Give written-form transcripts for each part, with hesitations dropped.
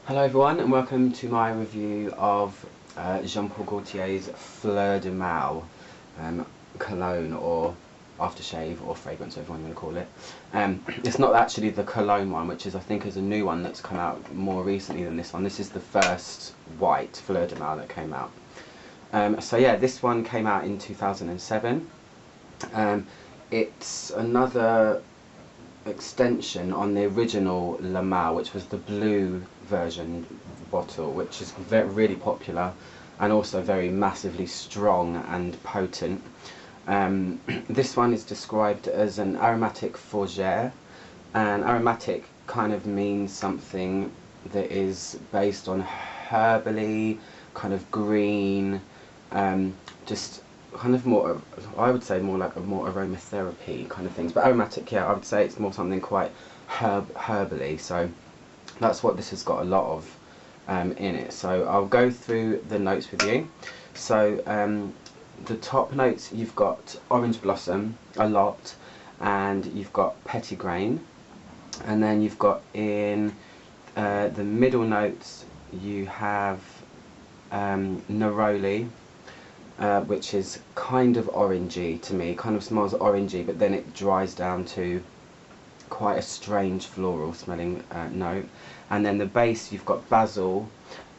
Hello everyone and welcome to my review of Jean-Paul Gaultier's Fleur de Mal cologne or aftershave or fragrance, whatever you want to call it. It's not actually the cologne one, which is I think is a new one that's come out more recently than this one. This is the first white Fleur de Mal that came out. So yeah, this one came out in 2007. It's another extension on the original La Mal, which was the blue version bottle, which is really popular and also very massively strong and potent. This one is described as an aromatic fougere, and aromatic kind of means something that is based on herbally, kind of green, just kind of more, I would say more like a more aromatherapy kind of things, but aromatic, yeah, I would say it's more something quite herbally, so that's what this has got a lot of in it. So I'll go through the notes with you. So the top notes, you've got orange blossom a lot, and you've got petitgrain, and then you've got in the middle notes you have neroli, which is kind of orangey to me, kind of smells orangey, but then it dries down to quite a strange floral smelling note. And then the base, you've got basil,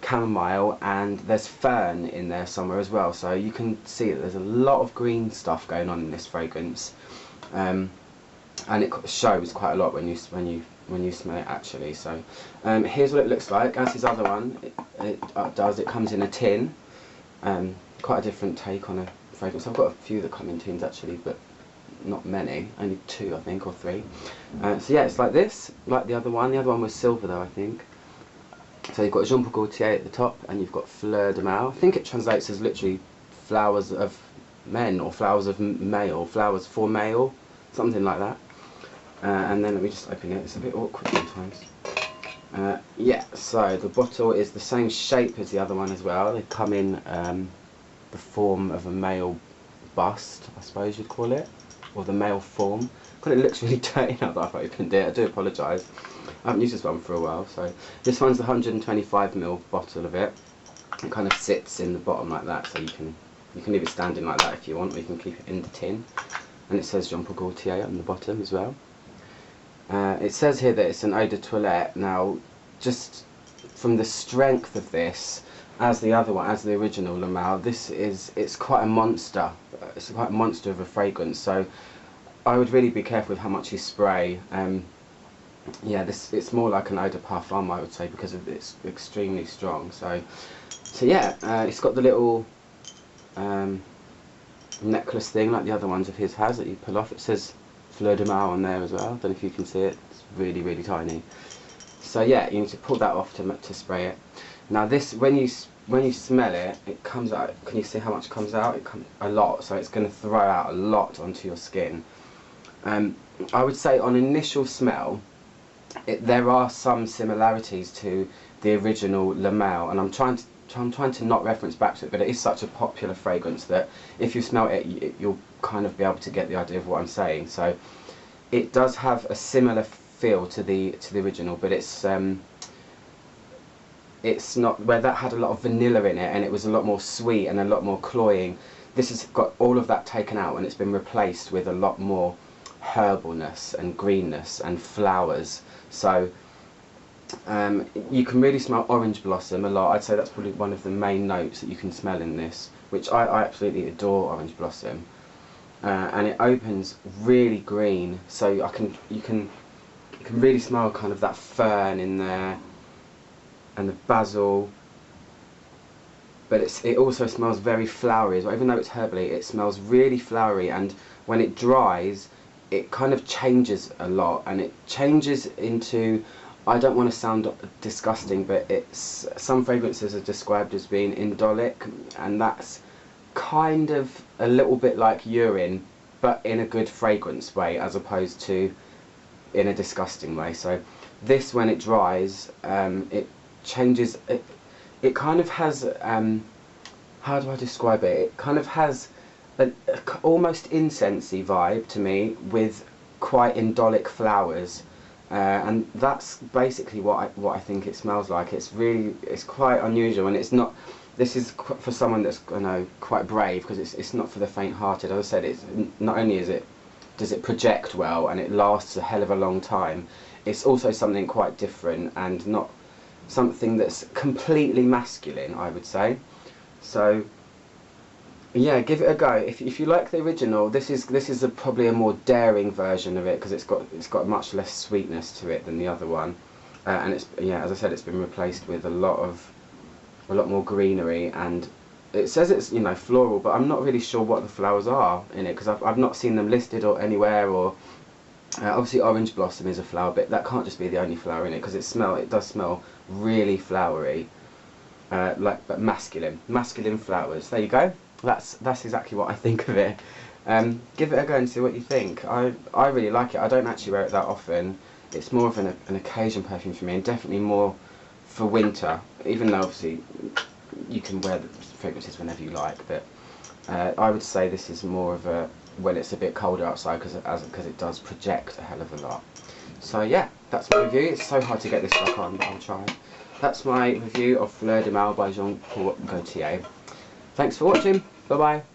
chamomile, and there's fern in there somewhere as well, so you can see that there's a lot of green stuff going on in this fragrance, and it shows quite a lot when you smell it actually. So here's what it looks like. As his other one, it comes in a tin. Quite a different take on a fragrance. I've got a few that come in tins actually, but not many, only 2 I think, or 3. So yeah, it's like this, like the other one. The other one was silver though, I think. So you've got Jean-Paul Gaultier at the top, and you've got Fleur de Mal. I think it translates as literally flowers of men, or flowers of male, flowers for male, something like that. And then let me just open it, it's a bit awkward sometimes. Yeah, so the bottle is the same shape as the other one as well. They come in the form of a male bust, I suppose you'd call it, or the male form. God, it looks really dirty now that I've opened it. I do apologise. I haven't used this one for a while. So this one's the 125ml bottle of it. It kind of sits in the bottom like that, so you can leave it standing like that if you want, or you can keep it in the tin. And it says Jean-Paul Gaultier on the bottom as well. It says here that it's an eau de toilette. Now, just from the strength of this, as the other one, as the original La Mal, it's quite a monster. It's quite a monster of a fragrance. So I would really be careful with how much you spray. Yeah, it's more like an eau de parfum, I would say, because it's extremely strong. So yeah, it's got the little necklace thing like the other ones of his has that you pull off. It says Fleur de Mal on there as well. I don't know if you can see it. It's really, really tiny. So yeah, you need to pull that off to spray it. Now this, when you smell it, it comes out. Can you see how much comes out? It comes a lot, so it's going to throw out a lot onto your skin. I would say on initial smell, there are some similarities to the original La Mal, and I'm trying to not reference back to it, but it is such a popular fragrance that if you smell it, you'll kind of be able to get the idea of what I'm saying. So it does have a similar feel to the original, but it's not, where that had a lot of vanilla in it and it was a lot more sweet and a lot more cloying. This has got all of that taken out and it's been replaced with a lot more herbalness and greenness and flowers. So you can really smell orange blossom a lot. I'd say that's probably one of the main notes that you can smell in this, which I absolutely adore orange blossom. And it opens really green, so you can really smell kind of that fern in there and the basil, but it also smells very flowery as well. Even though it's herbally, it smells really flowery, and when it dries it kind of changes a lot, and it changes into, I don't want to sound disgusting, but some fragrances are described as being indolic, and that's kind of a little bit like urine, but in a good fragrance way as opposed to in a disgusting way. So this, when it dries, it changes. It kind of has, how do I describe it? It kind of has an almost incensey vibe to me, with quite indolic flowers, And that's basically what I think it smells like. It's quite unusual, and it's not. This is for someone that's, you know, quite brave, because it's not for the faint-hearted. As I said, it's not only does it project well and it lasts a hell of a long time, it's also something quite different and not something that's completely masculine, I would say. So yeah, give it a go. If you like the original, this is probably a more daring version of it, because it's got much less sweetness to it than the other one, and it's, yeah, as I said, it's been replaced with a lot more greenery, and it says it's, you know, floral, but I'm not really sure what the flowers are in it, because I've not seen them listed or anywhere. Or obviously orange blossom is a flower, but that can't just be the only flower in it, because it does smell really flowery, but masculine flowers. There you go. That's exactly what I think of it. Give it a go and see what you think. I really like it. I don't actually wear it that often. It's more of an occasion perfume for me, and definitely more for winter, even though obviously you can wear the fragrances whenever you like, but I would say this is more of a when it's a bit colder outside, because it does project a hell of a lot. So yeah, that's my review. It's so hard to get this back on, but I'll try. That's my review of Fleur de Mal by Jean-Paul Gaultier. Thanks for watching. Bye bye.